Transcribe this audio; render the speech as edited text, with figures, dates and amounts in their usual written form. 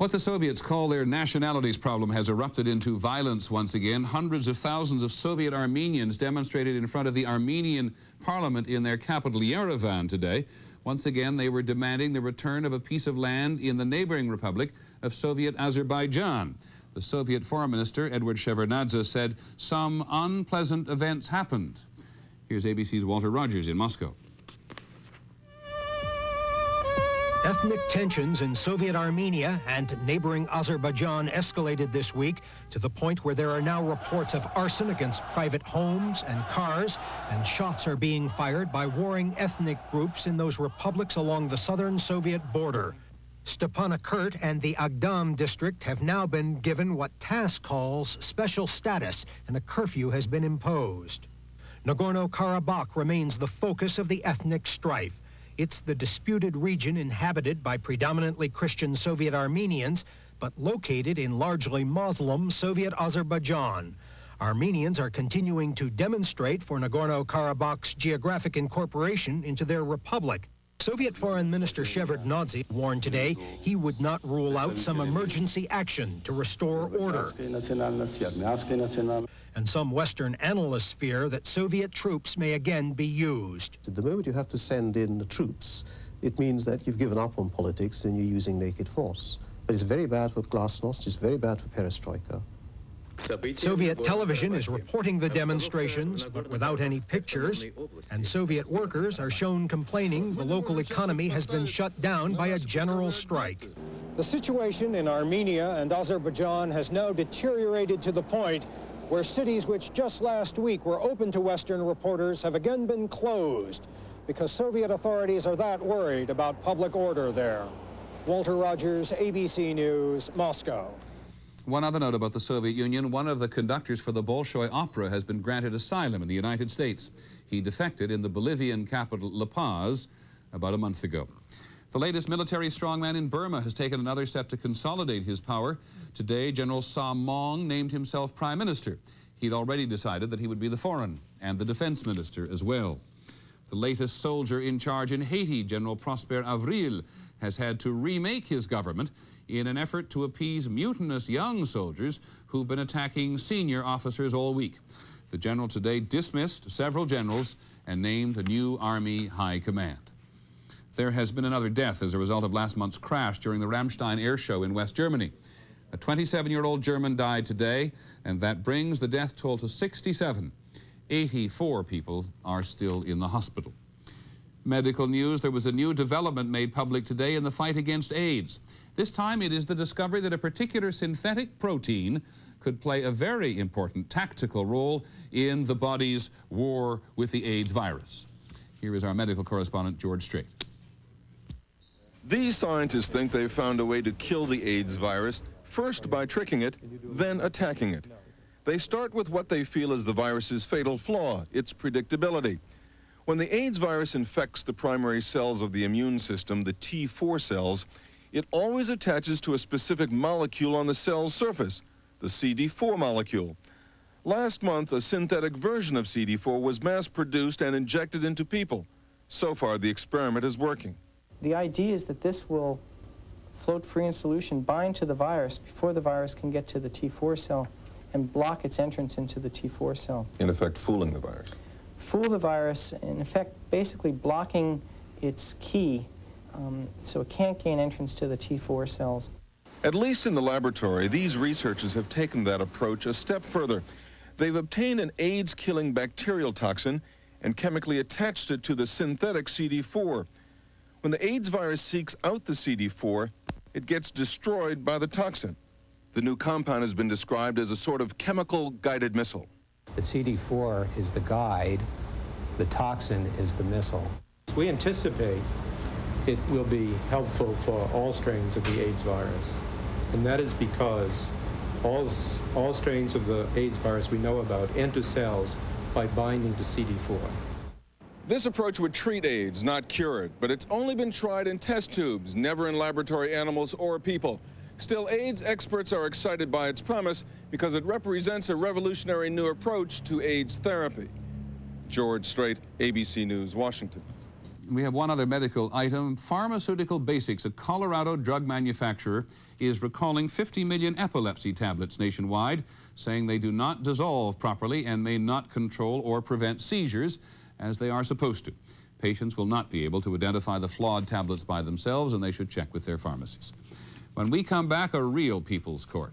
What the Soviets call their nationalities problem has erupted into violence once again. Hundreds of thousands of Soviet Armenians demonstrated in front of the Armenian parliament in their capital Yerevan today. Once again, they were demanding the return of a piece of land in the neighboring republic of Soviet Azerbaijan. The Soviet Foreign Minister, Eduard Shevardnadze, said some unpleasant events happened. Here's ABC's Walter Rogers in Moscow. Ethnic tensions in Soviet Armenia and neighboring Azerbaijan escalated this week to the point where there are now reports of arson against private homes and cars, and shots are being fired by warring ethnic groups in those republics along the southern Soviet border. Stepanakert and the Agdam district have now been given what TASS calls special status, and a curfew has been imposed. Nagorno-Karabakh remains the focus of the ethnic strife. It's the disputed region inhabited by predominantly Christian Soviet Armenians, but located in largely Muslim Soviet Azerbaijan. Armenians are continuing to demonstrate for Nagorno-Karabakh's geographic incorporation into their republic. Soviet Foreign Minister Shevardnadze warned today he would not rule out some emergency action to restore order. And some Western analysts fear that Soviet troops may again be used. At the moment you have to send in the troops, it means that you've given up on politics and you're using naked force. But it's very bad for glasnost, it's very bad for perestroika. Soviet television is reporting the demonstrations, but without any pictures, and Soviet workers are shown complaining the local economy has been shut down by a general strike. The situation in Armenia and Azerbaijan has now deteriorated to the point where cities which just last week were open to Western reporters have again been closed because Soviet authorities are that worried about public order there. Walter Rogers, ABC News, Moscow. One other note about the Soviet Union: one of the conductors for the Bolshoi Opera has been granted asylum in the United States. He defected in the Bolivian capital La Paz about a month ago. The latest military strongman in Burma has taken another step to consolidate his power. Today, General Sam Maung named himself Prime Minister. He'd already decided that he would be the Foreign and the Defense Minister as well. The latest soldier in charge in Haiti, General Prosper Avril, has had to remake his government in an effort to appease mutinous young soldiers who've been attacking senior officers all week. The general today dismissed several generals and named a new army high command. There has been another death as a result of last month's crash during the Ramstein air show in West Germany. A 27-year-old German died today, and that brings the death toll to 67. 84 people are still in the hospital. Medical news: there was a new development made public today in the fight against AIDS. This time it is the discovery that a particular synthetic protein could play a very important tactical role in the body's war with the AIDS virus. Here is our medical correspondent, George Strait. These scientists think they've found a way to kill the AIDS virus, first by tricking it, then attacking it. They start with what they feel is the virus's fatal flaw, its predictability. When the AIDS virus infects the primary cells of the immune system, the T4 cells, it always attaches to a specific molecule on the cell's surface, the CD4 molecule. Last month, a synthetic version of CD4 was mass-produced and injected into people. So far, the experiment is working. The idea is that this will float free in solution, bind to the virus before the virus can get to the T4 cell, and block its entrance into the T4 cell. In effect, fooling the virus. Fool the virus, in effect, basically blocking its key so it can't gain entrance to the T4 cells. At least in the laboratory, these researchers have taken that approach a step further. They've obtained an AIDS-killing bacterial toxin and chemically attached it to the synthetic CD4. When the AIDS virus seeks out the CD4, it gets destroyed by the toxin. The new compound has been described as a sort of chemical guided missile. The CD4 is the guide, the toxin is the missile. We anticipate it will be helpful for all strains of the AIDS virus. And that is because all strains of the AIDS virus we know about enter cells by binding to CD4. This approach would treat AIDS, not cure it, but it's only been tried in test tubes, never in laboratory animals or people. Still, AIDS experts are excited by its promise because it represents a revolutionary new approach to AIDS therapy. George Strait, ABC News, Washington. We have one other medical item. Pharmaceutical Basics, a Colorado drug manufacturer, is recalling 50 million epilepsy tablets nationwide, saying they do not dissolve properly and may not control or prevent seizures as they are supposed to. Patients will not be able to identify the flawed tablets by themselves, and they should check with their pharmacies. When we come back, a real people's court.